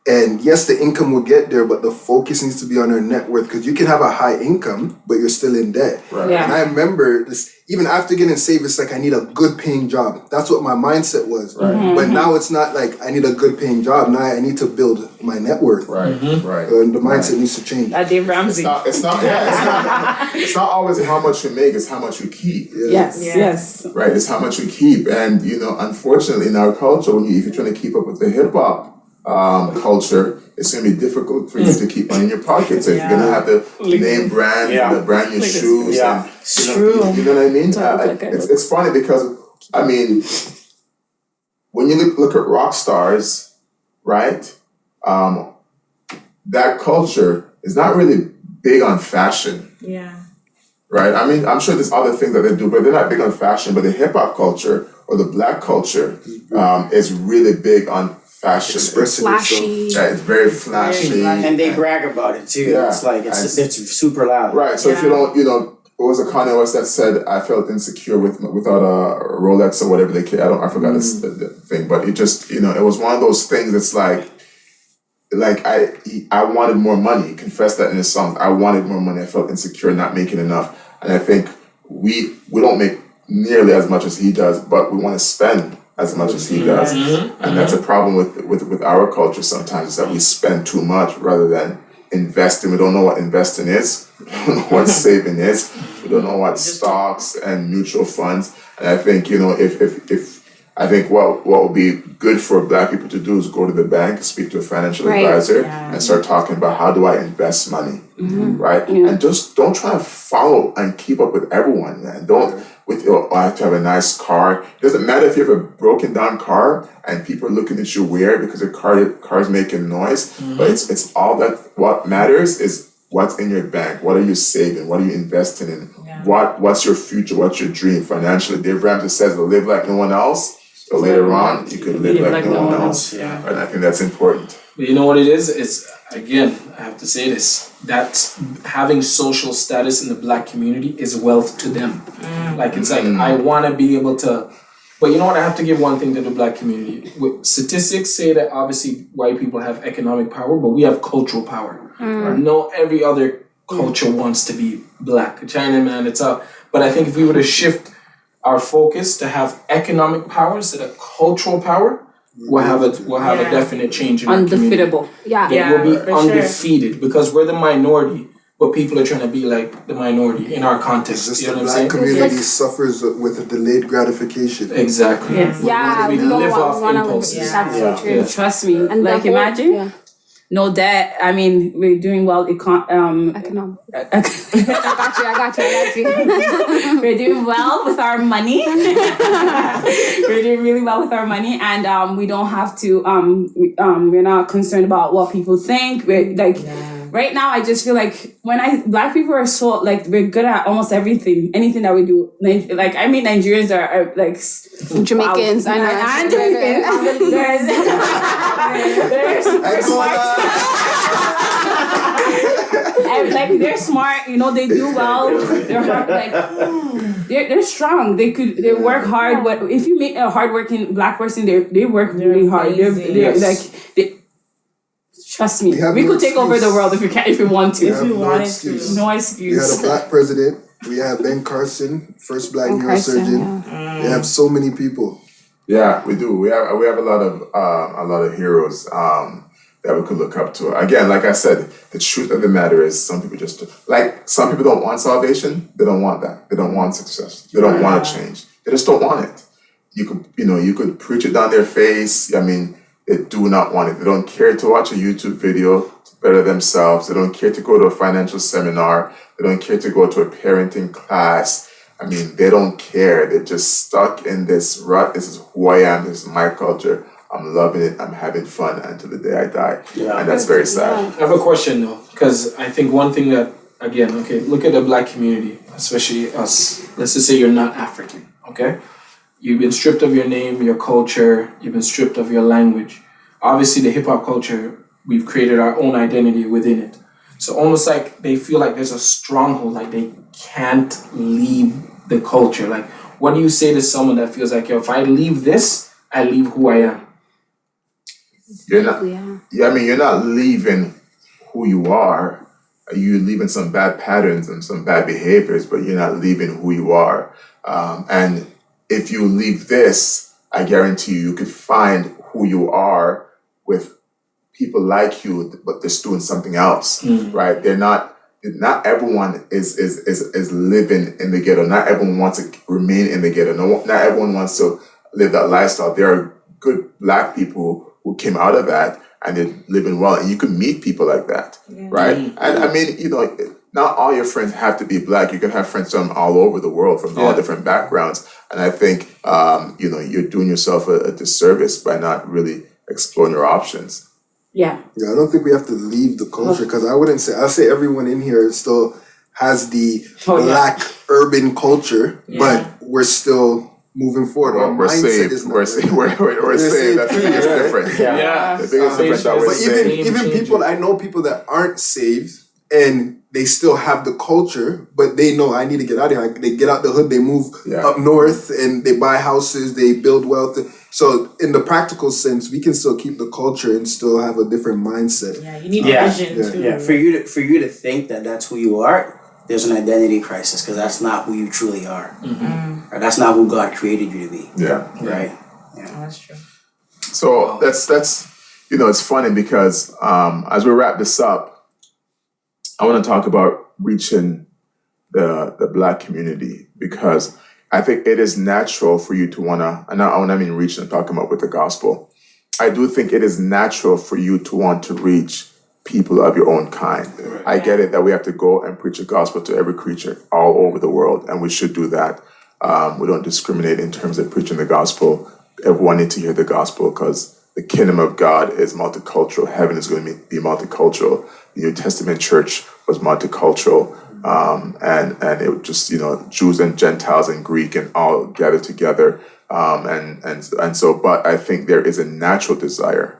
S6: And yes, the income will get there, but the focus needs to be on our net worth, because you can have a high income, but you're still in debt.
S1: Right.
S2: Yeah.
S6: And I remember this, even after getting saved, it's like I need a good paying job. That's what my mindset was.
S1: Right.
S6: But now it's not like I need a good paying job. Now I need to build my net worth.
S1: Right. Right.
S6: And the mindset needs to change.
S4: Dave Ramsey.
S1: It's not always how much you make, it's how much you keep.
S4: Yes.
S1: Right, it's how much you keep. And unfortunately in our culture, if you're trying to keep up with the hip hop culture, it's going to be difficult for you to keep money in your pocket. So if you're going to have the name brand, the brand new shoes, and, you know what I mean? It's funny because, I mean, when you look at rock stars, right, that culture is not really big on fashion.
S2: Yeah.
S1: Right? I mean, I'm sure there's other things that they do, but they're not big on fashion. But the hip hop culture or the Black culture is really big on fashion.
S6: Expressive.
S3: Flashy.
S1: It's very flashy.
S7: And they brag about it too.
S1: Yeah.
S7: It's like it's super loud.
S1: Right. So if you don't, it was a Kanye West that said, "I felt insecure without a Rolex or whatever they came." I forgot the thing, but it just it was one of those things. That's like I wanted more money. He confessed that in his songs. I wanted more money. I felt insecure, not making enough. And I think we don't make nearly as much as he does, but we want to spend as much as he does. And that's a problem with our culture sometimes, is that we spend too much rather than investing. We don't know what investing is. We don't know what saving is. We don't know what stocks and mutual funds. And I think, I think what would be good for Black people to do is go to the bank, speak to a financial advisor, and start talking about how do I invest money, right? Yeah. And just don't try to follow and keep up with everyone, man. Don't I have to have a nice car. It doesn't matter if you have a broken down car and people are looking at you weird because your car is making noise. But it's all that. What matters is what's in your bank. What are you saving? What are you investing in? Yeah. What's your future? What's your dream financially? Dave Ramsey says, "Live like no one else." So later on, you could live like no one else. Yeah. And I think that's important.
S5: But you know what it is? It's, again, I have to say this, that having social status in the Black community is wealth to them. It's like, I want to be able to, but you know what? I have to give one thing to the Black community. Statistics say that obviously white people have economic power, but we have cultural power. No, every other culture wants to be Black. China, man, it's up. But I think if we were to shift our focus to have economic power instead of cultural power, we'll have a definite change in our community.
S4: Undefeatable.
S5: We'll be undefeated because we're the minority, but people are trying to be like the minority in our context.
S6: It's just
S5: you know
S6: the
S5: what I'm
S6: Black
S5: saying?
S6: community suffers with a delayed gratification.
S5: Exactly.
S3: Yes.
S5: We live off impulses.
S3: That's so true.
S5: Yeah.
S4: Trust me.
S3: And
S4: imagine. No debt. I mean, we're doing well.
S3: Economic. I got you.
S4: We're doing well with our money. We're doing really well with our money, and we don't have to. We're not concerned about what people think. We're right now. I just feel like Black people are so we're good at almost everything. Anything that we do. Nigerians are like
S3: Jamaicans.
S4: Wow. And Jamaicans. They're super smart. they're smart. You know, they do well. They're hard, like they're strong. They work hard. But if you meet a hardworking black person, they work really hard. They're like they. Trust me, we could take over the world if we want to.
S2: If you wanted
S6: excuse.
S2: to.
S4: No
S6: We
S4: excuse.
S6: had a black president. We have Ben Carson, first black neurosurgeon. We have so many people.
S1: Yeah, we do. We have a lot of heroes that we could look up to. Again, like I said, the truth of the matter is some people some people don't want salvation. They don't want that. They don't want success. They don't want to change. They just don't want it. You could preach it down their face. I mean, they do not want it. They don't care to watch a YouTube video to better themselves. They don't care to go to a financial seminar. They don't care to go to a parenting class. I mean, they don't care. They're just stuck in this rut. This is who I am. This is my culture. I'm loving it. I'm having fun until the day I die. Yeah. And that's very sad.
S5: I have a question though, because I think one thing that, again, okay, look at the black community, especially us. Let's just say you're not African, okay? You've been stripped of your name, your culture, you've been stripped of your language. Obviously, the hip hop culture, we've created our own identity within it. So almost like they feel like there's a stronghold, like they can't leave the culture. Like, what do you say to someone that feels like, yo, if I leave this, I leave who I am?
S1: You're not. Yeah, I mean, you're not leaving who you are. You're leaving some bad patterns and some bad behaviors, but you're not leaving who you are. And if you leave this, I guarantee you could find who you are with people like you, but they're doing something else, right? They're not. Not everyone is living in the ghetto. Not everyone wants to remain in the ghetto. Not everyone wants to live that lifestyle. There are good black people who came out of that and they're living well. And you can meet people like that, right? And I mean, not all your friends have to be black. You can have friends from all over the world, from all different backgrounds. And I think, you're doing yourself a disservice by not really exploring your options.
S4: Yeah,
S6: I don't think we have to leave the culture because I'll say everyone in here still has the black urban culture, but we're still moving forward.
S1: Well, we're saved. We're saved. That's the biggest difference.
S5: Yeah.
S1: The biggest difference that we're
S6: But
S1: saved.
S6: even people, I know people that aren't saved and they still have the culture, but they know I need to get out of here. They get out the hood, they move up north and they buy houses, they build wealth. So in the practical sense, we can still keep the culture and still have a different mindset.
S2: Yeah, you need a vision too.
S7: Yeah, for you to think that that's who you are, there's an identity crisis because that's not who you truly are. Or that's not who God created you to be.
S1: Yeah.
S7: Right.
S2: Yeah, that's true.
S1: So that's it's funny because as we wrap this up, I want to talk about reaching the black community because I think it is natural for you to want to, and I mean reaching, I'm talking about with the gospel. I do think it is natural for you to want to reach people of your own kind. Right. I get it that we have to go and preach the gospel to every creature all over the world, and we should do that. We don't discriminate in terms of preaching the gospel. Everyone needs to hear the gospel because the kingdom of God is multicultural. Heaven is going to be multicultural. The New Testament church was multicultural. And it was just, Jews and Gentiles and Greek and all gathered together. And so, but I think there is a natural desire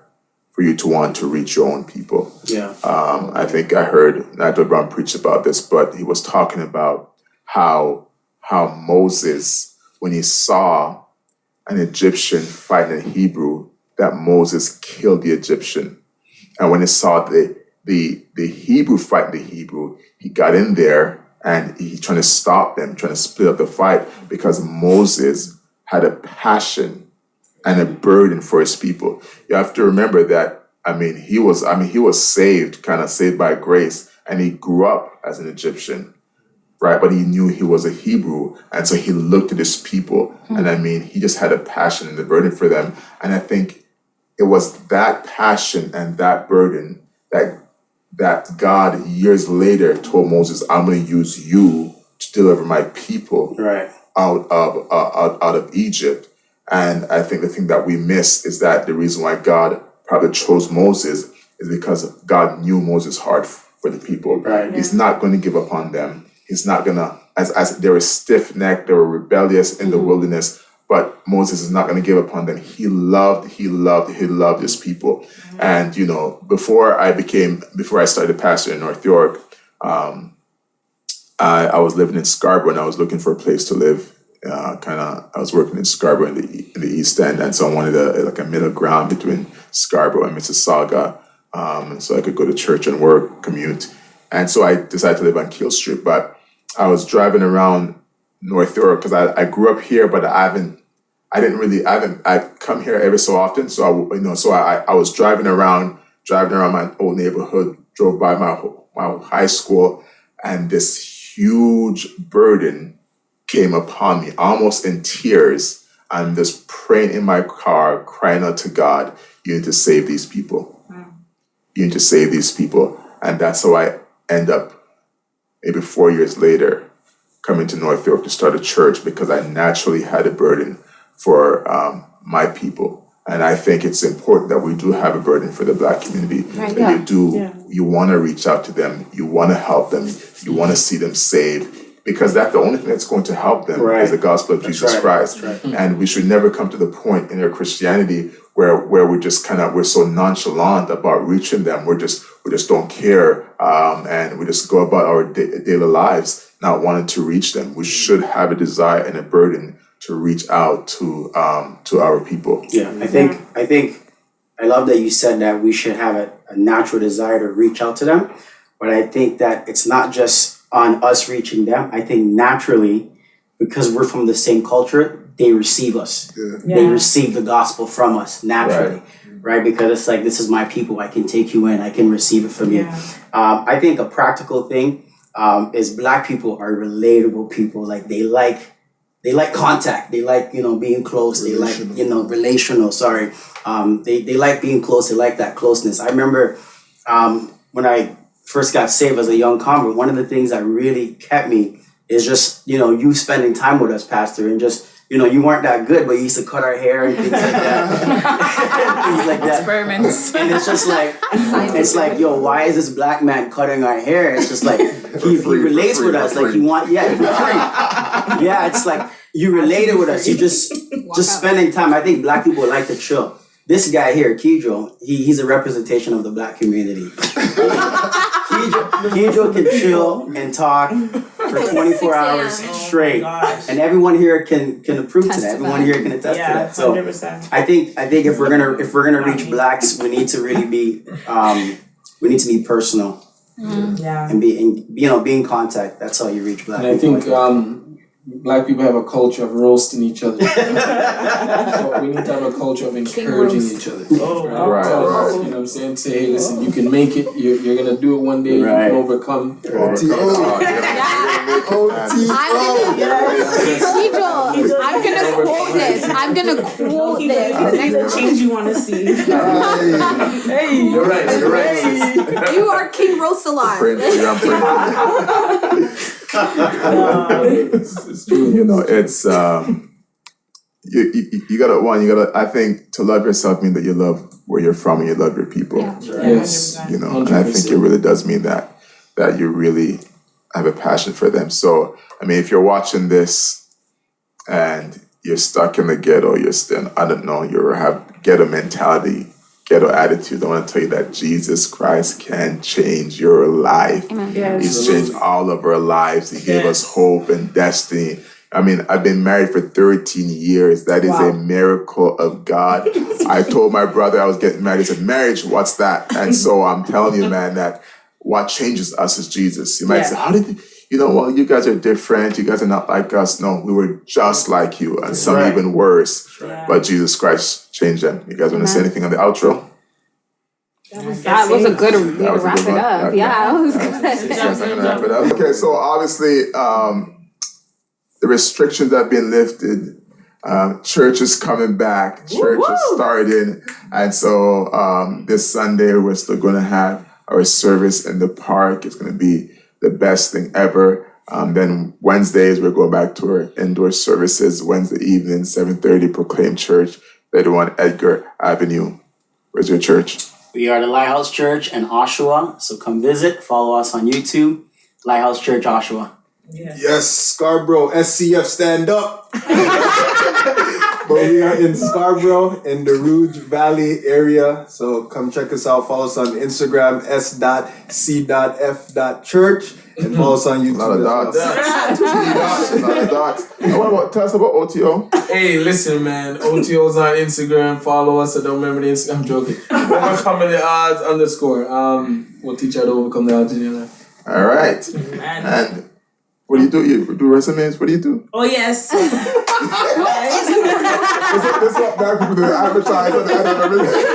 S1: for you to want to reach your own people.
S7: Yeah.
S1: I think I heard Nigel Brown preach about this, but he was talking about how Moses, when he saw an Egyptian fighting a Hebrew, that Moses killed the Egyptian. And when he saw the Hebrew fighting the Hebrew, he got in there and he trying to stop them, trying to split up the fight because Moses had a passion and a burden for his people. You have to remember that, he was saved by grace, and he grew up as an Egyptian, right? But he knew he was a Hebrew, and so he looked at his people, and he just had a passion and a burden for them. And I think it was that passion and that burden that God years later told Moses, "I'm going to use you to deliver my people out of Egypt." And I think the thing that we miss is that the reason why God probably chose Moses is because God knew Moses' heart for the people. Right. He's not going to give up on them. He's not going to, as they were stiff-necked, they were rebellious in the wilderness, but Moses is not going to give up on them. He loved his people. And, before I started pastor in North York, I was living in Scarborough and I was looking for a place to live. I was working in Scarborough in the East End, and so I wanted a middle ground between Scarborough and Mississauga, so I could go to church and work, commute. And so I decided to live on Keele Street. But I was driving around North York because I grew up here, but I come here every so often. So I was driving around my old neighborhood, drove by my high school, and this huge burden came upon me, almost in tears. I'm just praying in my car, crying out to God, you need to save these people. You need to save these people. And that's how I end up, maybe 4 years later, coming to North York to start a church, because I naturally had a burden for my people. And I think it's important that we do have a burden for the Black community.
S3: Right,
S1: That you do, you want to reach out to them, you want to help them, you want to see them saved, because that's the only thing that's going to help them is the gospel of Jesus Christ. And we should never come to the point in our Christianity where we're just we're so nonchalant about reaching them. We just don't care, and we just go about our daily lives not wanting to reach them. We should have a desire and a burden to reach out to our people.
S7: Yeah, I think I love that you said that we should have a natural desire to reach out to them, but I think that it's not just on us reaching them. I think naturally, because we're from the same culture, they receive us. They receive the gospel from us naturally, right? Because it's like, this is my people. I can take you in. I can receive it from you. I think a practical thing is Black people are relatable people. Like they like contact. They like, being close. They like, relational. Sorry. They like being close. They like that closeness. I remember when I first got saved as a young convert, one of the things that really kept me is just, you spending time with us, Pastor, and just, you weren't that good, but you used to cut our hair and things like that. Things like that. Experiments. And it's just like, yo, why is this Black man cutting our hair? It's just like, he relates with us. Like, it's like, you related with us. You just spending time. I think Black people like to chill. This guy here, Kidro, he's a representation of the Black community. Kidro can chill and talk for 24 hours straight, and everyone here can approve to that. Everyone here can attest to that. So 100%. I think if we're gonna reach Blacks, we need to really be personal. And be in contact. That's how you reach Black.
S5: And I think Black people have a culture of roasting each other. So we need to have a culture of encouraging each other. Right. You know what I'm saying? Say, hey, listen, you can make it. You're gonna do it one day. You can overcome.
S3: I'm gonna quote this. I'm gonna quote this.
S2: The next change you want to see.
S1: Hey, you're right.
S3: You are King Rosalot.
S1: It's true. It's you gotta I think to love yourself means that you love where you're from and you love your people.
S5: Yes.
S1: And I think it really does mean that you really have a passion for them. So I mean, if you're watching this and you're stuck in the ghetto, you have ghetto mentality, ghetto attitude, I want to tell you that Jesus Christ can change your life.
S3: Amen.
S1: He's changed all of our lives. He gave us hope and destiny. I mean, I've been married for 13 years. That is a miracle of God. I told my brother I was getting married. He said, marriage, what's that? And so I'm telling you, man, that what changes us is Jesus. You might say, how did you guys are different. You guys are not like us. No, we were just like you, and some even worse. But Jesus Christ changed them. You guys want to say anything on the outro?
S3: That was a good way to wrap it up. Okay. Yeah, it was good.
S1: Okay, so obviously the restrictions have been lifted. Church is coming back. Church is starting. And so this Sunday, we're still going to have our service in the park. It's going to be the best thing ever. Then Wednesdays, we're going back to our indoor services. Wednesday evening, 7:30, Proclaim Church, 31 Edgar Avenue. Where's your church?
S7: We are the Lighthouse Church in Oshawa. So come visit, follow us on YouTube, Lighthouse Church Oshawa.
S6: Yes, Scarborough, SCF, stand up. But we are in Scarborough in the Rouge Valley area. So come check us out. Follow us on Instagram, s.c.f.church. And follow us on YouTube.
S1: A lot of dots. A lot of dots. Tell us about OTO.
S5: Hey, listen, man. OTO's on Instagram. Follow us. I don't remember the Instagram. I'm joking. Overcoming the odds _ we'll teach you how to overcome the odds in your life.
S1: All right. And what do you do? You do resumes? What do you do?
S2: Oh, yes.
S1: This is what black people do. They advertise on the end of everything.
S2: Yes.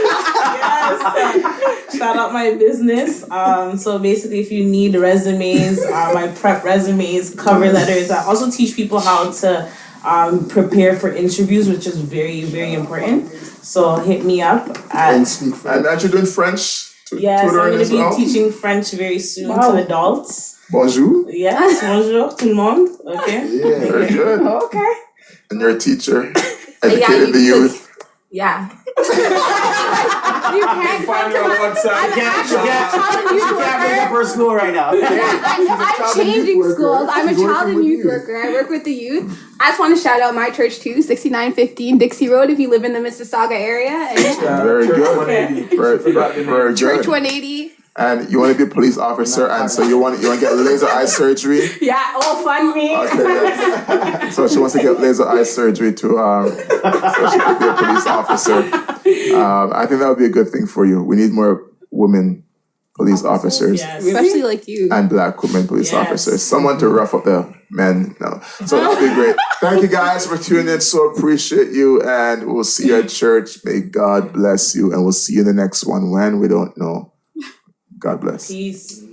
S2: Shout out my business. So basically, if you need resumes, I prep resumes, cover letters. I also teach people how to prepare for interviews, which is very, very important. So hit me up.
S6: And speak French.
S1: And aren't you doing French?
S2: Yes, I'm
S1: tutoring
S2: going to
S1: as
S2: be
S1: well?
S2: teaching French very soon to adults.
S1: Bonjour.
S2: Yes, bonjour tout le monde. Okay.
S6: Yeah.
S1: Very good.
S3: Okay.
S1: And you're a teacher.
S3: Yeah,
S1: Educated the youth.
S3: Yeah. You can't come to my... I'm actually a child and youth
S7: Can't bring
S3: worker.
S7: up her school right now.
S3: I'm changing schools. I'm a child and youth worker. I work with the youth. I just want to shout out my church too, 6915 Dixie Road if you live in the Mississauga area. And
S1: Very good. Very good.
S3: Church 180.
S1: And you want to be a police officer, and so you want to get laser eye surgery.
S3: Yeah, oh, fund me.
S1: Okay, yes. So she wants to get laser eye surgery so she can be a police officer. I think that would be a good thing for you. We need more women police officers.
S2: Yes.
S3: Especially like you.
S1: And black women police
S2: Yes.
S1: officers. Someone to rough up the men. No. So that would be great. Thank you guys for tuning in. So appreciate you. And we'll see you at church. May God bless you. And we'll see you in the next one when we don't know. God bless.
S2: Peace.